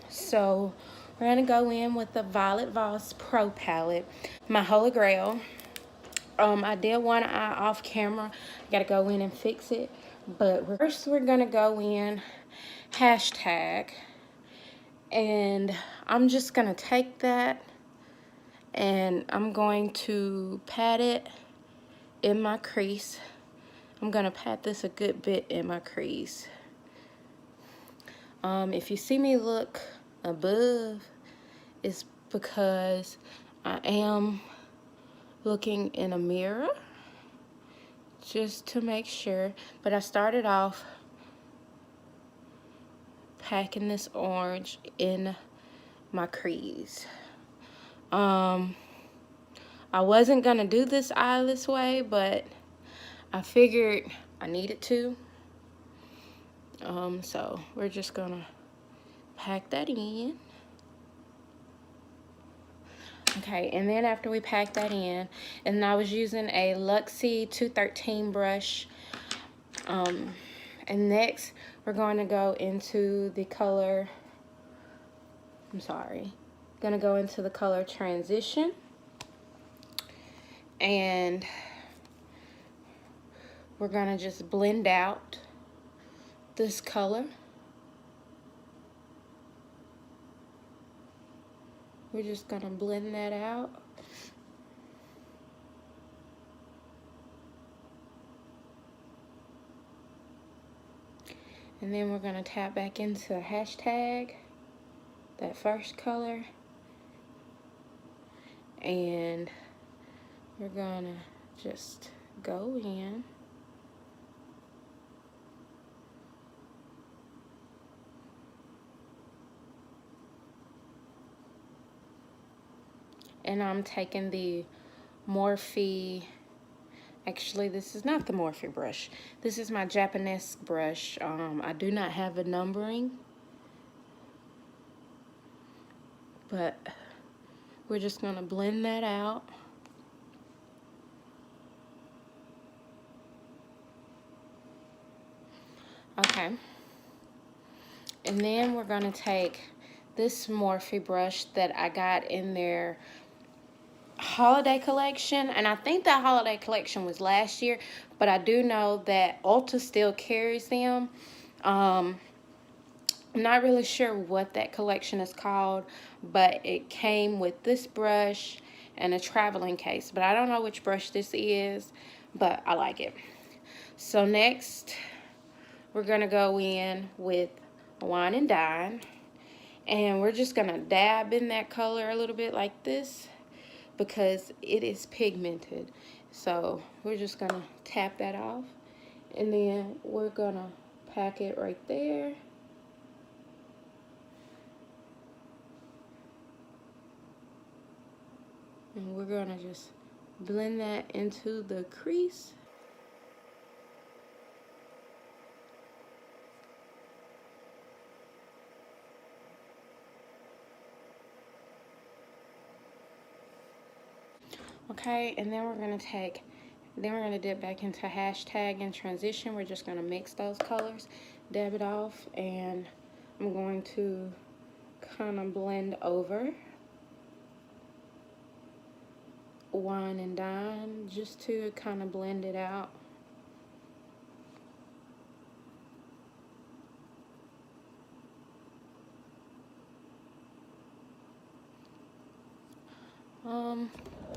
So we're gonna go in with the Violet Voss Pro palette, my holy grail. I did one eye off camera. Gotta go in and fix it. But first we're gonna go in hashtag, and I'm just gonna take that and I'm going to pat it in my crease. I'm gonna pat this a good bit in my crease. If you see me look above, it's because I am looking in a mirror just to make sure. But I started off packing this orange in my crease. I wasn't gonna do this eye this way, but I figured I needed to. So we're just gonna pack that in. Okay, and then after we pack that in, and I was using a Luxie 213 brush. And next we're going to go into the color, gonna go into the color Transition. And we're gonna just blend out this color. We're just gonna blend that out. And then we're gonna tap back into hashtag, that first color. And we're gonna just go in. And I'm taking the Morphe, actually this is not the Morphe brush. This is my Japanese brush. I do not have a numbering, but we're just gonna blend that out. Okay. And then we're gonna take this Morphe brush that I got in their holiday collection, and I think that holiday collection was last year, but I do know that Ulta still carries them. I'm not really sure what that collection is called, but it came with this brush and a traveling case, but I don't know which brush this is, but I like it. So next we're gonna go in with Wine and Dine, and we're just gonna dab in that color a little bit like this because it is pigmented. So we're just gonna tap that off, and then we're gonna pack it right there. And we're gonna just blend that into the crease. Okay, and then we're gonna dip back into hashtag and transition. We're just gonna mix those colors, dab it off, and I'm going to kind of blend over Wine and Dine just to kind of blend it out.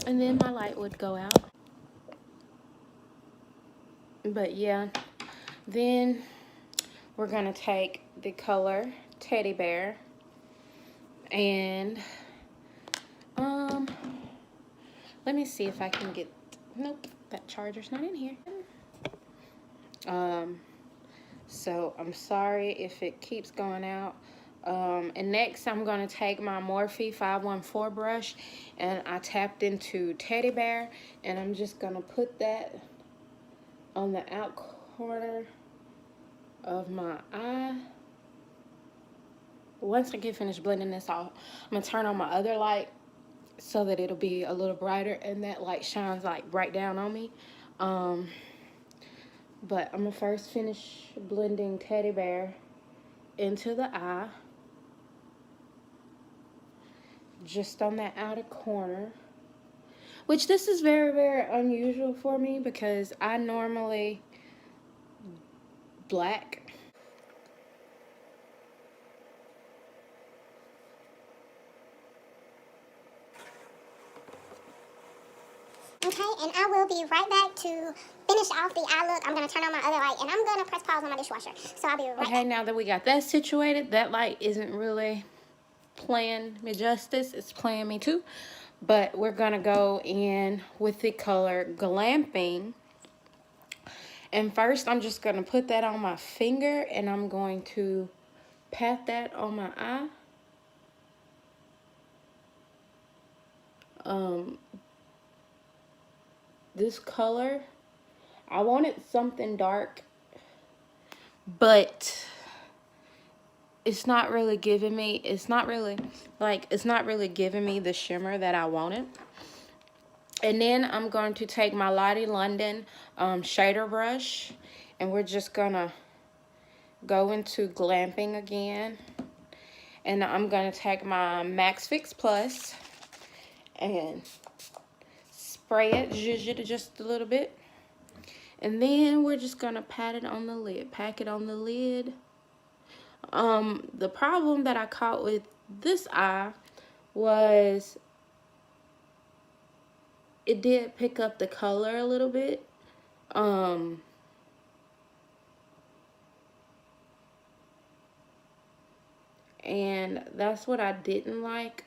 And then my light would go out. But yeah, then we're gonna take the color Teddy Bear, and let me see if I can get, nope, that charger's not in here. So I'm sorry if it keeps going out. And next I'm gonna take my Morphe 514 brush, and I tapped into Teddy Bear, and I'm just gonna put that on the out corner of my eye. Once I get finished blending this off, I'm gonna turn on my other light so that it'll be a little brighter, and that light shines like right down on me. But I'm going to first finish blending Teddy Bear into the eye. Just on that outer corner. Which this is very, very unusual for me because I normally black. Okay, and I will be right back to finish off the eye look. I'm going to turn on my other light, and I'm going to press pause on my dishwasher. So I'll be right back. Okay, now that we got that situated, that light isn't really playing me justice. It's playing me too. But we're going to go in with the color Glamping. And first, I'm just going to put that on my finger, and I'm going to pat that on my eye. This color, I wanted something dark, but it's not really giving me, it's not really giving me the shimmer that I wanted. And then I'm going to take my Lottie London shader brush, and we're just gonna go into Glamping again. And I'm gonna take my Max Fix Plus and spray it, zhuzh it just a little bit. And then we're just gonna pat it on the lid, pack it on the lid. The problem that I caught with this eye was it did pick up the color a little bit. And that's what I didn't like.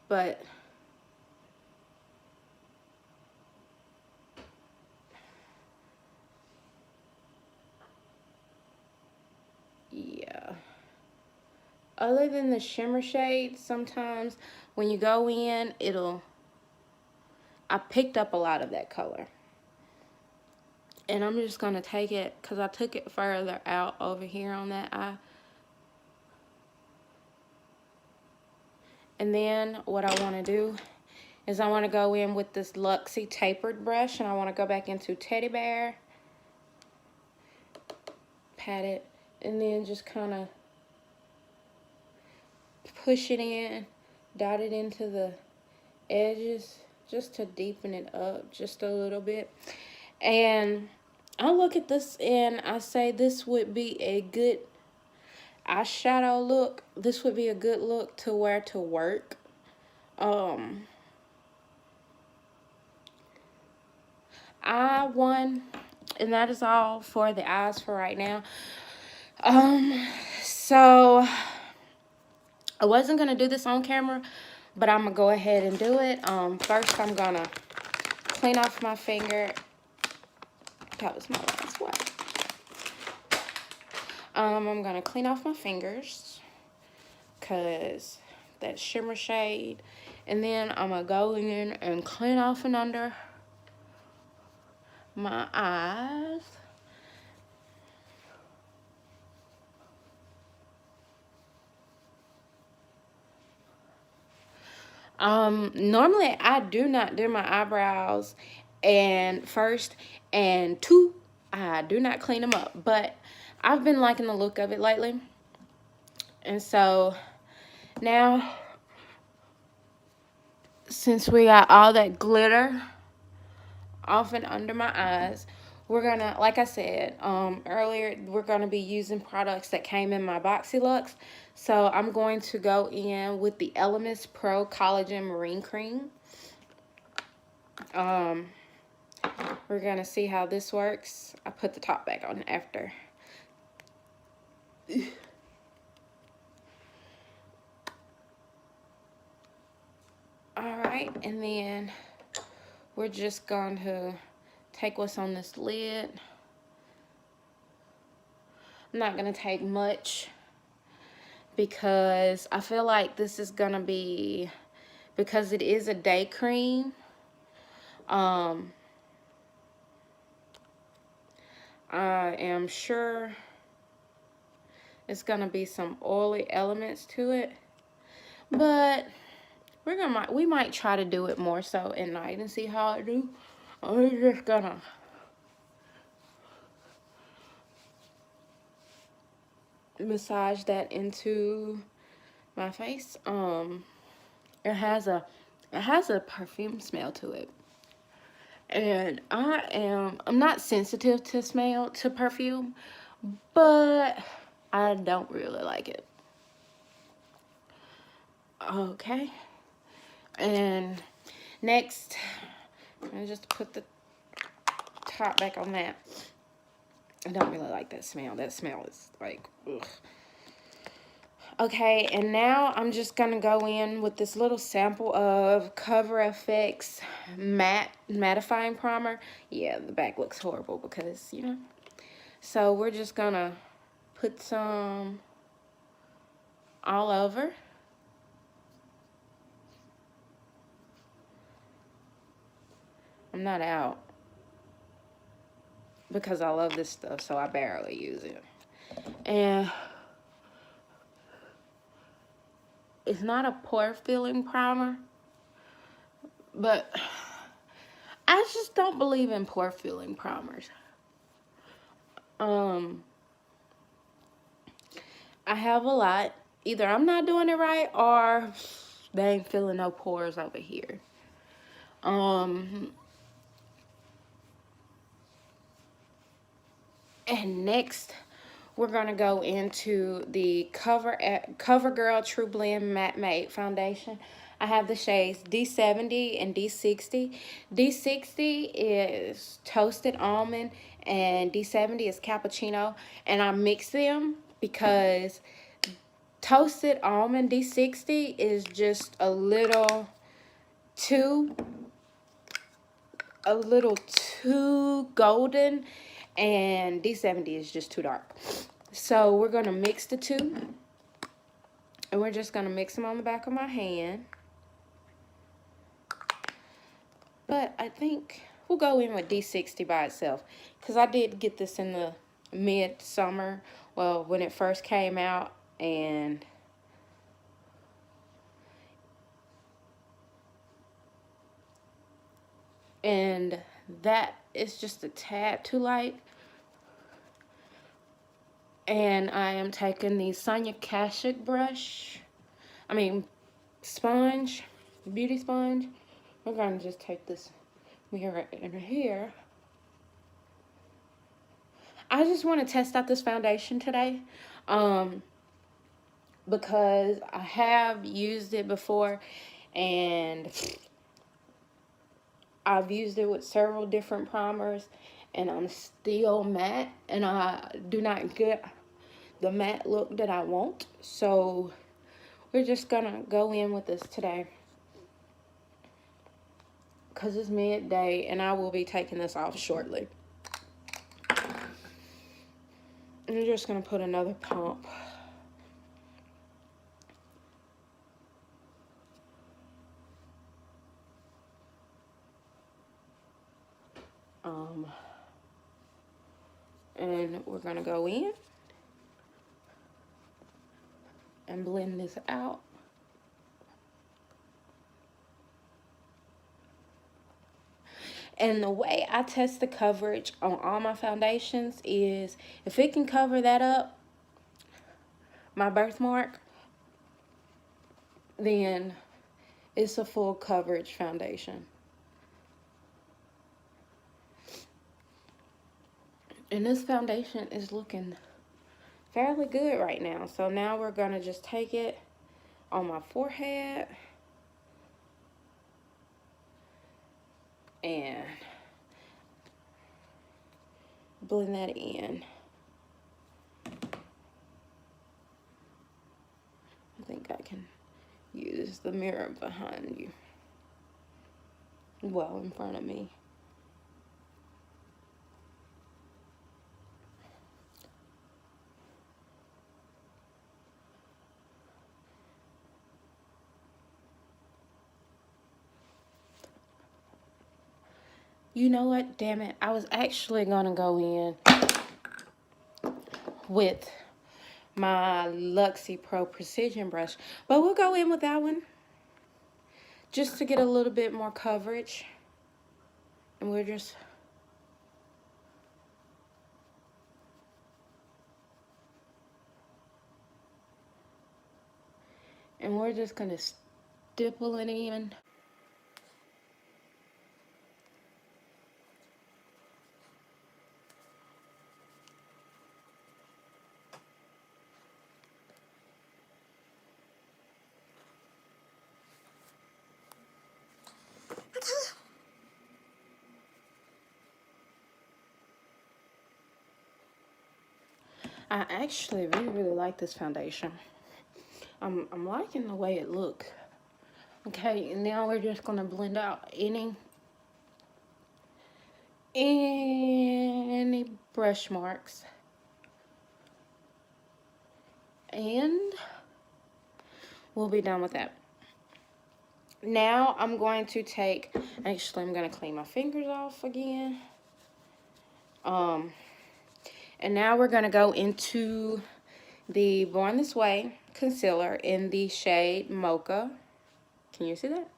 But yeah. Other than the shimmer shade, sometimes when you go in, I picked up a lot of that color. And I'm just going to take it, because I took it further out over here on that eye. And then what I want to do is I want to go in with this Luxie tapered brush, and I want to go back into Teddy Bear, pat it, and then just kind of push it in, dot it into the edges just to deepen it up just a little bit. And I look at this and I say this would be a good eyeshadow look. This would be a good look to wear to work. I won, and that is all for the eyes for right now. So I wasn't gonna do this on camera, but I'm gonna go ahead and do it. First I'm gonna clean off my finger. That was my last one. I'm gonna clean off my fingers because that shimmer shade, and then I'm gonna go in and clean off and under my eyes. Normally I do not do my eyebrows and first, and two, I do not clean them up, but I've been liking the look of it lately. And so now, since we got all that glitter off and under my eyes, we're gonna, like I said earlier, we're gonna be using products that came in my Boxyluxe. So I'm going to go in with the Elemis Pro Collagen Marine Cream. We're gonna see how this works. I put the top back on after. Alright, and then we're just going to take what's on this lid. I'm not going to take much because I feel like this is going to be, because it is a day cream, I am sure it's going to be some oily elements to it. But we might try to do it more so at night and see how I do. I'm just gonna massage that into my face. It has a perfume smell to it. And I'm not sensitive to perfume, but I don't really like it. Okay. And next, I just put the top back on that. I don't really like that smell. That smell is like, ugh. Okay, and now I'm just gonna go in with this little sample of Cover FX mattifying primer. Yeah, the back looks horrible because, you know. So we're just gonna put some all over. I'm not out because I love this stuff, so I barely use it. And it's not a pore filling primer, but I just don't believe in pore filling primers. I have a lot. Either I'm not doing it right or they ain't filling no pores over here. And next, we're gonna go into the CoverGirl True Blend Matte Mate Foundation. I have the shades D70 and D60. D60 is Toasted Almond and D70 is Cappuccino. And I mix them because Toasted Almond D60 is just a little too golden, and D70 is just too dark. So we're gonna mix the two, and we're just gonna mix them on the back of my hand. But I think we'll go in with D60 by itself, because I did get this in the mid-summer, well, when it first came out, and that is just a tad too light. And I am taking the Sonia Kashuk sponge, beauty sponge. We're going to just take this mirror in here. I just want to test out this foundation today, because I have used it before, and I've used it with several different primers, and I'm still matte, and I do not get the matte look that I want. So we're just gonna go in with this today because it's midday, and I will be taking this off shortly. And I'm just gonna put another pump. And we're gonna go in and blend this out. And the way I test the coverage on all my foundations is if it can cover that up, my birthmark, then it's a full coverage foundation. And this foundation is looking fairly good right now. So now we're gonna just take it on my forehead and blend that in. I think I can use the mirror behind you. Well, in front of me. You know what? Damn it. I was actually going to go in with my Luxie Pro Precision brush. But we'll go in with that one just to get a little bit more coverage. And we're just... And we're just gonna stipple it in. I actually really like this foundation. I'm liking the way it looks. Okay, and now we're just gonna blend out any brush marks. And we'll be done with that. Now I'm going to take, actually I'm gonna clean my fingers off again. And now we're gonna go into the Born This Way concealer in the shade Mocha. Can you see that?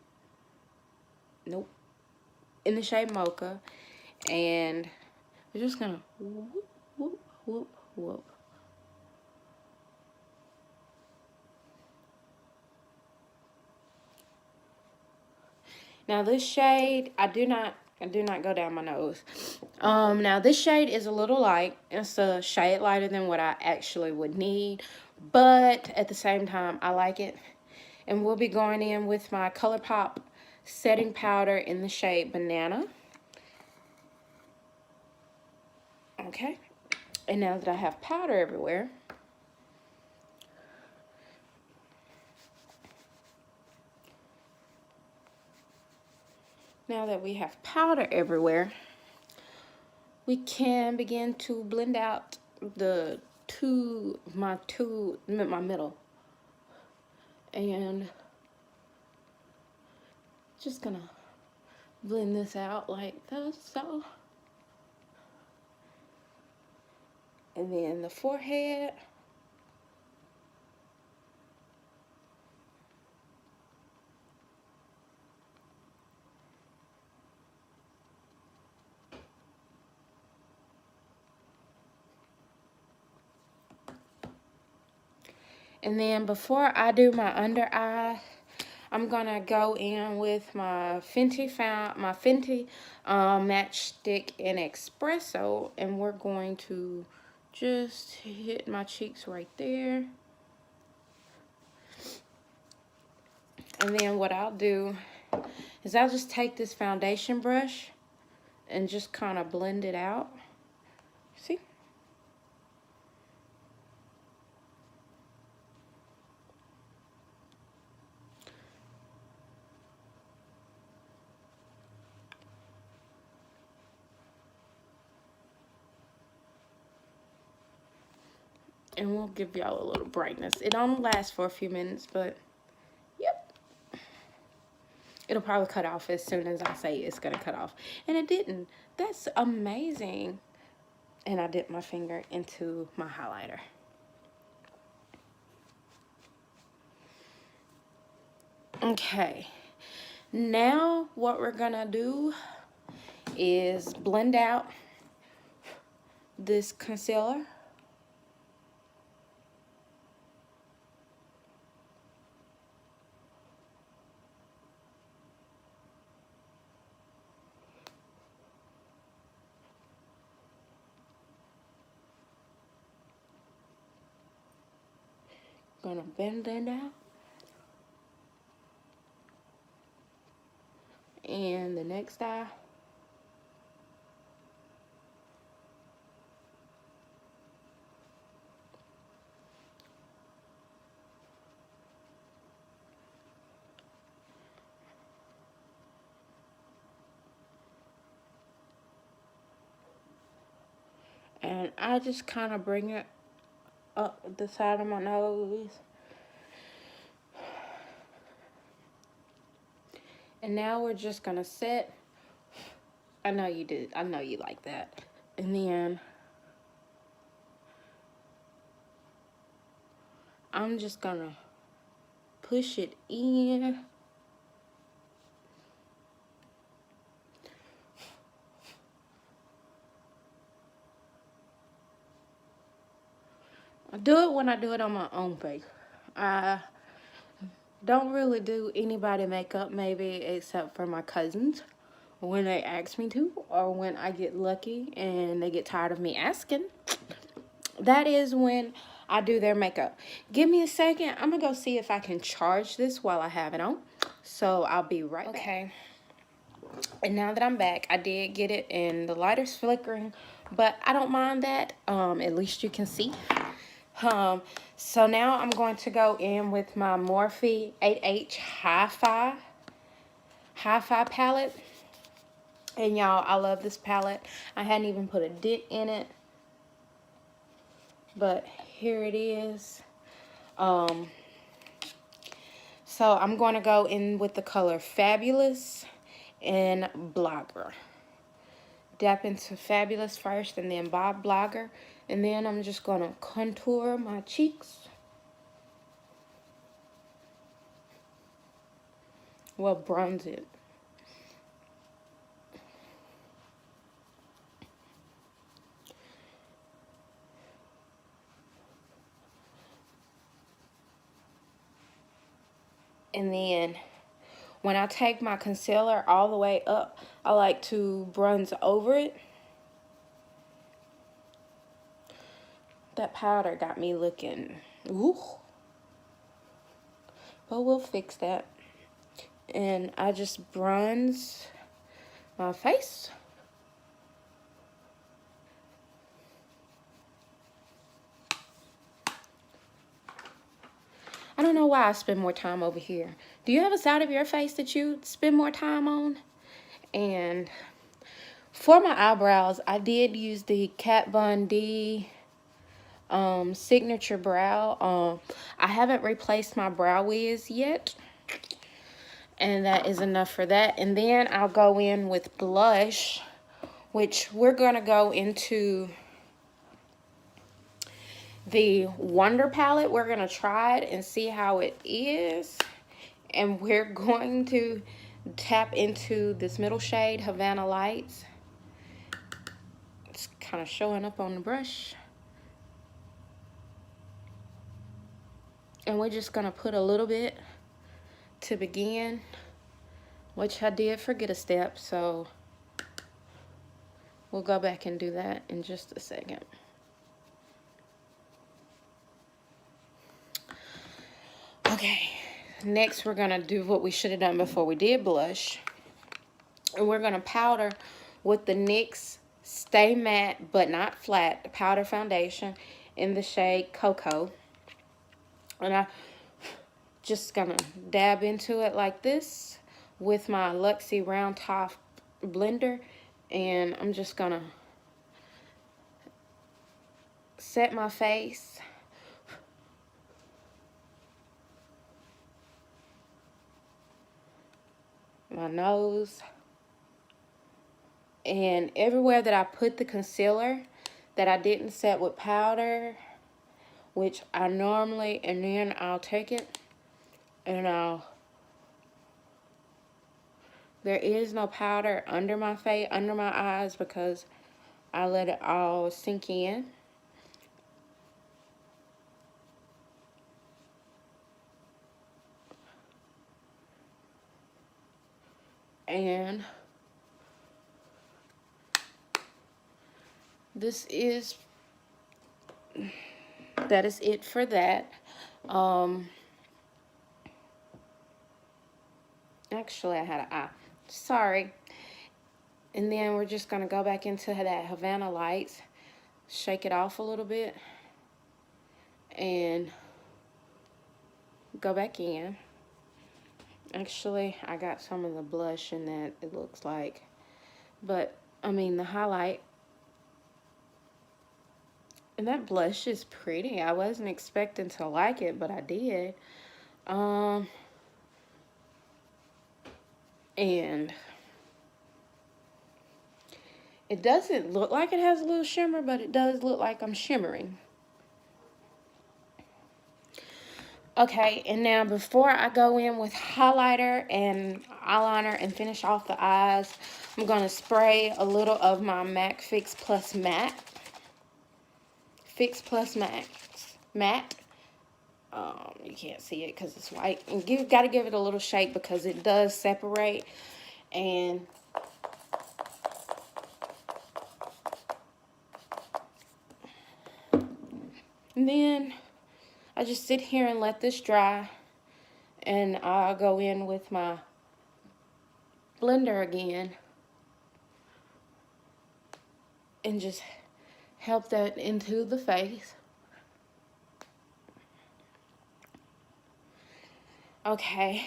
Nope. In the shade Mocha. And we're just gonna whoop, whoop, whoop, whoop. Now this shade, I do not go down my nose. Now this shade is a little light. It's a shade lighter than what I actually would need, but at the same time, I like it. And we'll be going in with my ColourPop setting powder in the shade Banana. Okay, and now that I have powder everywhere, we can begin to blend out my middle. And just gonna blend this out like this, so. And then the forehead. And then before I do my under eye, I'm gonna go in with my Fenty Matchstick in Espresso, and we're going to just hit my cheeks right there. And then what I'll do is I'll just take this foundation brush and just kind of blend it out. See? And we'll give y'all a little brightness. It only lasts for a few minutes, but yep. It'll probably cut off as soon as I say it's gonna cut off. And it didn't. That's amazing. And I dipped my finger into my highlighter. Okay. Now what we're gonna do is blend out this concealer. Gonna bend that out. And the next eye. And I just kind of bring it up the side of my nose. And now we're just gonna set. I know you did. I know you like that. And then I'm just gonna push it in. I do it when I do it on my own face. don't really do anybody makeup, maybe except for my cousins when they ask me to, or when I get lucky and they get tired of me asking. That is when I do their makeup. Give me a second. I'm gonna go see if I can charge this while I have it on. So I'll be right back. Okay. And now that I'm back, I did get it and the light is flickering, but I don't mind that. At least you can see. So now I'm going to go in with my Morphe 8H Hi-Fi palette. And y'all, I love this palette. I hadn't even put a dent in it, but here it is. So I'm going to go in with the color Fabulous and Blogger. Dab into Fabulous first and then Blogger. And then I'm just going to contour my cheeks. Well, bronze it. And then when I take my concealer all the way up, I like to bronze over it. That powder got me looking, ooh. But we'll fix that. And I just bronze my face. I don't know why I spend more time over here. Do you have a side of your face that you spend more time on? And for my eyebrows, I did use the Kat Von D signature brow. I haven't replaced my brow wiz yet. And that is enough for that. And then I'll go in with blush, which we're going to go into the Wonder palette. We're going to try it and see how it is. And we're going to tap into this middle shade, Havana Lights. It's kind of showing up on the brush. And we're just going to put a little bit to begin, which I did forget a step, so we'll go back and do that in just a second. Okay, next we're gonna do what we should have done before we did blush. And we're gonna powder with the NYX Stay Matte But Not Flat powder foundation in the shade Cocoa. And I just gonna dab into it like this with my Luxie Round Top blender. And I'm just gonna set my face. My nose, and everywhere that I put the concealer that I didn't set with powder, which I normally, and then I'll take it and there is no powder under my face, under my eyes, because I let it all sink in. And that is it for that. Actually, I had an eye. Sorry. And then we're just gonna go back into that Havana Lights, shake it off a little bit, and go back in. Actually, I got some of the blush in that, it looks like. But, I mean, the highlight. And that blush is pretty. I wasn't expecting to like it, but I did. And it doesn't look like it has a little shimmer, but it does look like I'm shimmering. Okay, and now before I go in with highlighter and eyeliner and finish off the eyes, I'm going to spray a little of my MAC Fix Plus Matte. Fix Plus Matte You can't see it because it's white. And you got to give it a little shake because it does separate. And then I just sit here and let this dry. And I'll go in with my blender again and just help that into the face. Okay.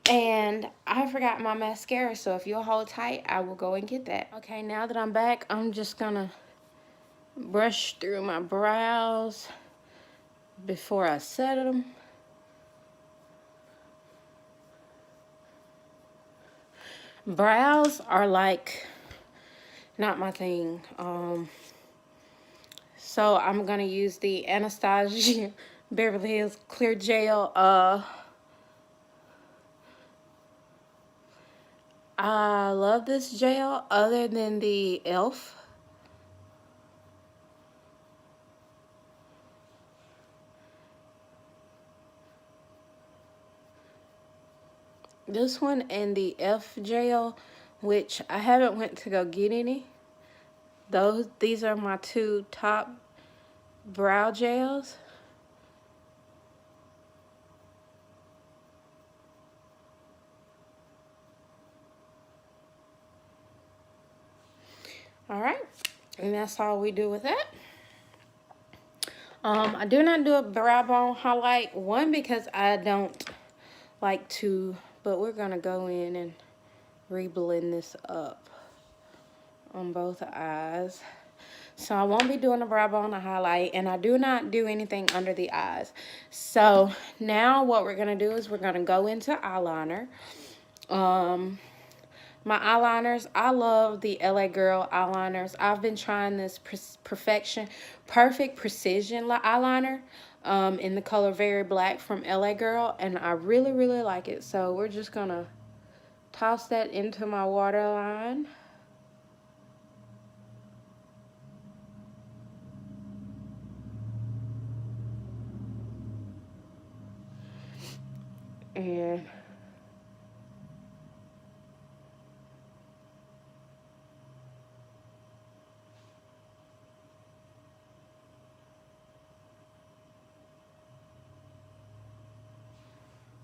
And I forgot my mascara, so if you'll hold tight, I will go and get that. Okay, now that I'm back, I'm just gonna brush through my brows before I set them. Brows are like not my thing. So I'm gonna use the Anastasia Beverly Hills Clear Gel. I love this gel other than the e.l.f. This one and the e.l.f. gel, which I haven't went to go get any. These are my two top brow gels. All right, and that's all we do with that. I do not do a brow bone highlight, one because I don't like to, but we're gonna go in and re-blend this up on both eyes. So I won't be doing a brow bone or highlight, and I do not do anything under the eyes. So now what we're gonna do is we're gonna go into eyeliner. My eyeliners, I love the LA Girl eyeliners. I've been trying this Perfect Precision eyeliner in the color Very Black from LA Girl, and I really, really like it. So we're just gonna toss that into my waterline. And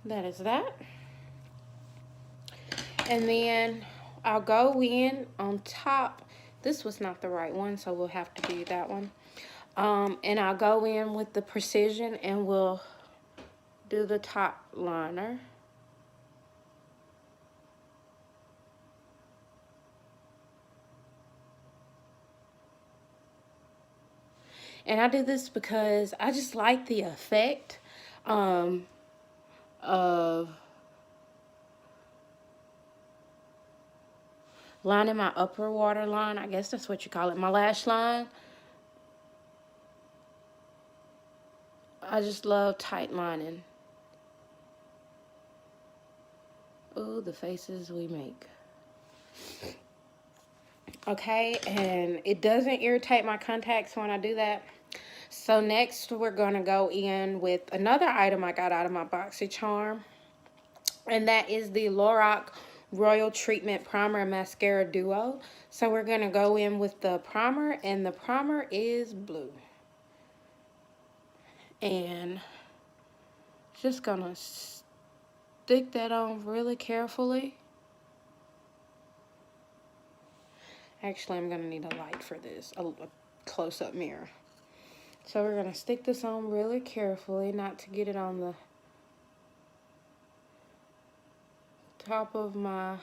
that is that. And then I'll go in on top. This was not the right one, so we'll have to do that one. And I'll go in with the Precision and we'll do the top liner. And I do this because I just like the effect of lining my upper waterline. I guess that's what you call it, my lash line. I just love tight lining. Ooh, the faces we make. Okay, and it doesn't irritate my contacts when I do that. So next we're gonna go in with another item I got out of my BoxyCharm, and that is the Lorac Royal Treatment Primer and Mascara Duo. So we're gonna go in with the primer, and the primer is blue. And just gonna stick that on really carefully. Actually, I'm gonna need a light for this, a close-up mirror. So we're gonna stick this on really carefully, not to get it on the top of my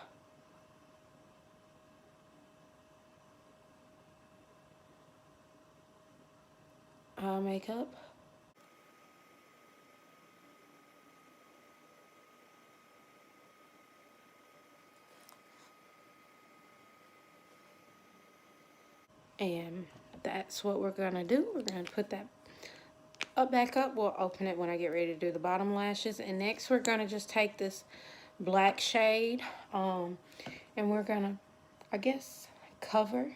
eye makeup. And that's what we're gonna do. We're gonna put that back up. We'll open it when I get ready to do the bottom lashes. And next we're gonna just take this black shade and we're gonna, I guess, cover.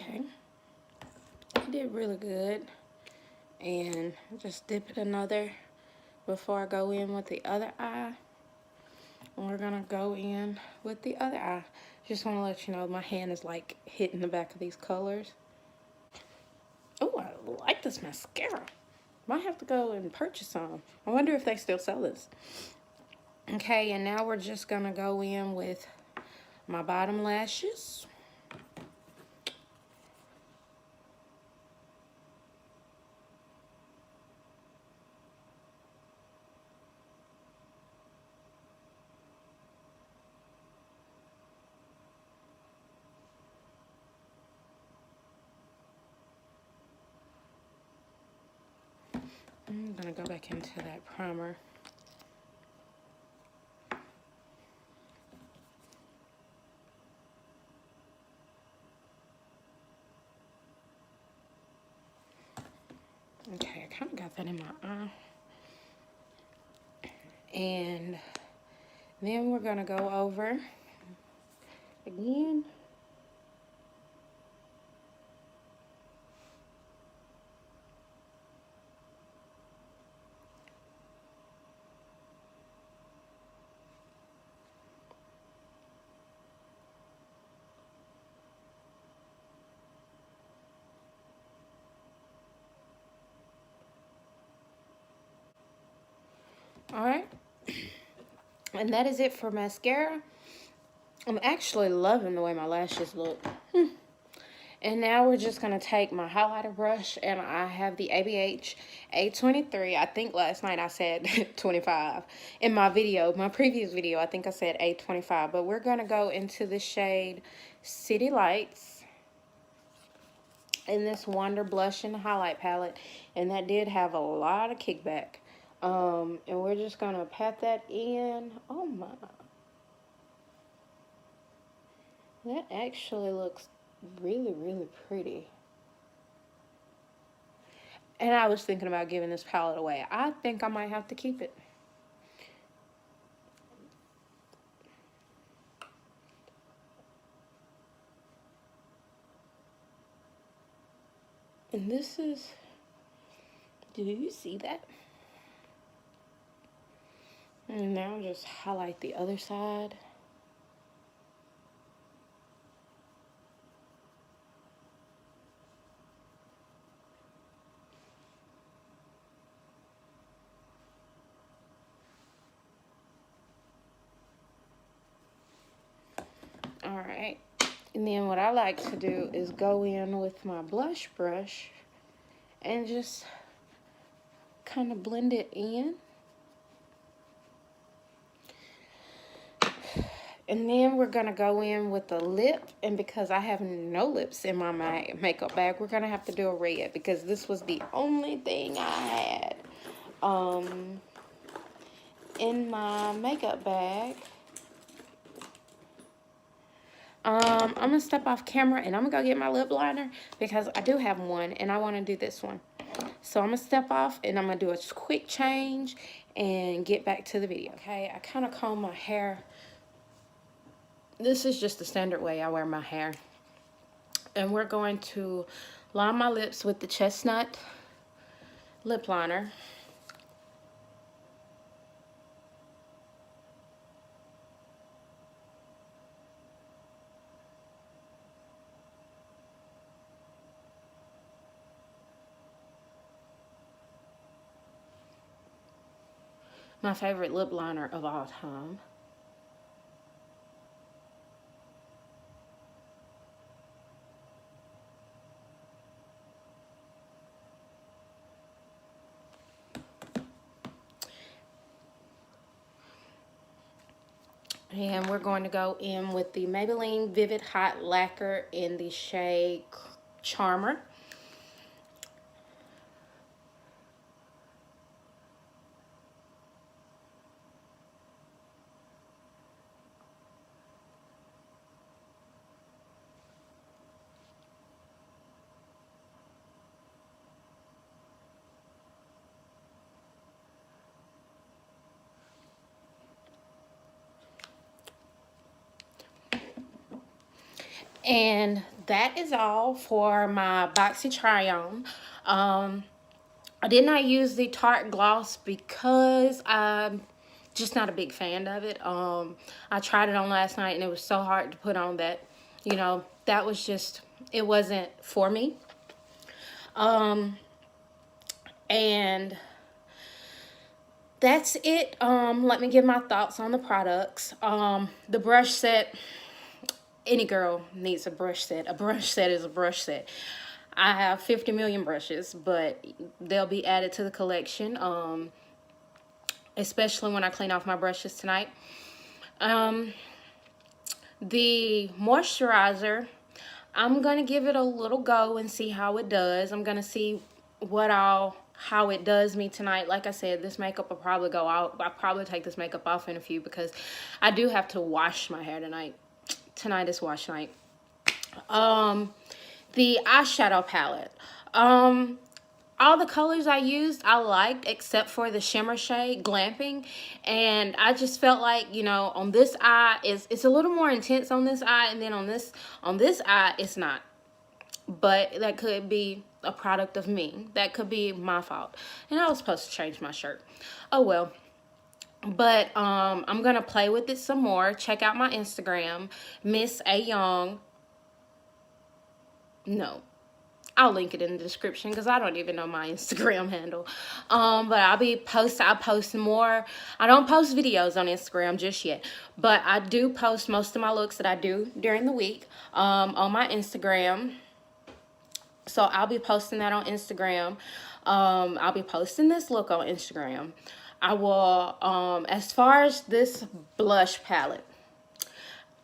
Okay. I did really good. And just dip it another before I go in with the other eye. And we're gonna go in with the other eye. Just want to let you know my hand is like hitting the back of these colors. Oh, I like this mascara. Might have to go and purchase some. I wonder if they still sell this. Okay, and now we're just gonna go in with my bottom lashes. I'm gonna go back into that primer. Okay, I kind of got that in my eye. And then we're gonna go over again. All right. And that is it for mascara. I'm actually loving the way my lashes look. And now we're just going to take my highlighter brush, and I have the ABH A23. I think last night I said 25 in my video, my previous video. I think I said A25, but we're going to go into the shade City Lights in this Wonder Blush and Highlight Palette, and that did have a lot of kickback. And we're just going to pat that in. Oh my. That actually looks really, really pretty. And I was thinking about giving this palette away. I think I might have to keep it. And this is, do you see that? And now just highlight the other side. All right. And then what I like to do is go in with my blush brush and just kind of blend it in. And then we're going to go in with the lip. And because I have no lips in my makeup bag, we're going to have to do a red because this was the only thing I had in my makeup bag. I'm going to step off camera and I'm going to go get my lip liner because I do have one and I want to do this one. So I'm going to step off and I'm going to do a quick change and get back to the video. Okay, I kind of comb my hair. This is just the standard way I wear my hair. And we're going to line my lips with the Chestnut lip liner. My favorite lip liner of all time. And we're going to go in with the Maybelline Vivid Hot Lacquer in the shade Charmer. And that is all for my Boxy Try On. I did not use the Tarte Gloss because I'm just not a big fan of it. I tried it on last night and it was so hard to put on that, you know, that was just, it wasn't for me. And that's it. Let me give my thoughts on the products. The brush set, any girl needs a brush set. A brush set is a brush set. I have 50 million brushes, but they'll be added to the collection, especially when I clean off my brushes tonight. The moisturizer, I'm going to give it a little go and see how it does. I'm going to see how it does me tonight. Like I said, this makeup will probably go out. I'll probably take this makeup off in a few because I do have to wash my hair tonight. Tonight is wash night. The eyeshadow palette. All the colors I used I liked except for the shimmer shade Glamping, and I just felt like, you know, on this eye it's a little more intense on this eye, and then on this eye it's not. But that could be a product of me. That could be my fault. And I was supposed to change my shirt. Oh well. But I'm gonna play with it some more. Check out my Instagram, Miss A Young. No, I'll link it in the description because I don't even know my Instagram handle. But I'll post more. I don't post videos on Instagram just yet, but I do post most of my looks that I do during the week on my Instagram. So I'll be posting that on Instagram. I'll be posting this look on Instagram. I will, as far as this blush palette,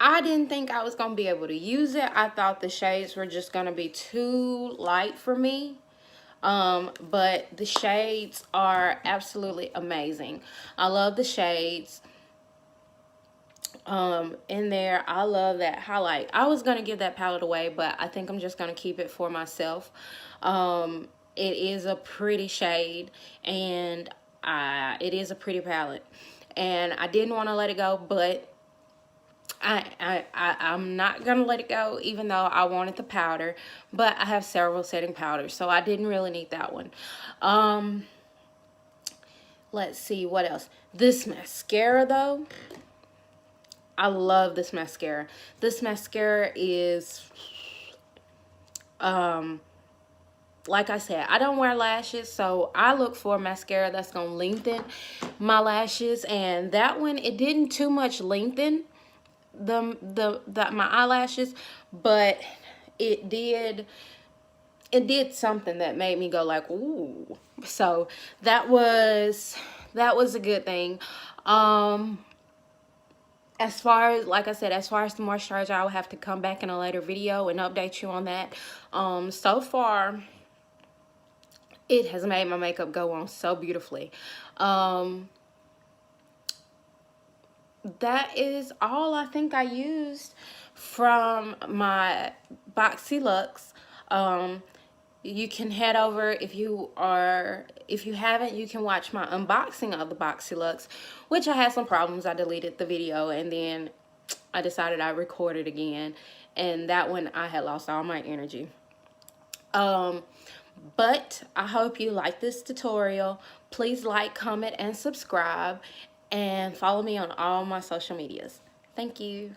I didn't think I was going to be able to use it. I thought the shades were just going to be too light for me. But the shades are absolutely amazing. I love the shades in there. I love that highlight. I was going to give that palette away, but I think I'm just going to keep it for myself. It is a pretty shade, and it is a pretty palette. And I didn't want to let it go, but I'm not gonna let it go, even though I wanted the powder, but I have several setting powders, so I didn't really need that one. Let's see what else. This mascara though, I love this mascara. This mascara is like I said, I don't wear lashes, so I look for mascara that's gonna lengthen my lashes, and that one, it didn't too much lengthen my eyelashes, but it did something that made me go like, ooh. So that was a good thing. As far as, like I said, as far as the moisturizer, I will have to come back in a later video and update you on that. So far it has made my makeup go on so beautifully. That is all I think I used from my Boxyluxe. You can head over, if you haven't, you can watch my unboxing of the Boxyluxe, which I had some problems. I deleted the video and then I decided I'd record it again, and that one I had lost all my energy. But I hope you like this tutorial. Please like, comment, and subscribe, and follow me on all my social medias. Thank you.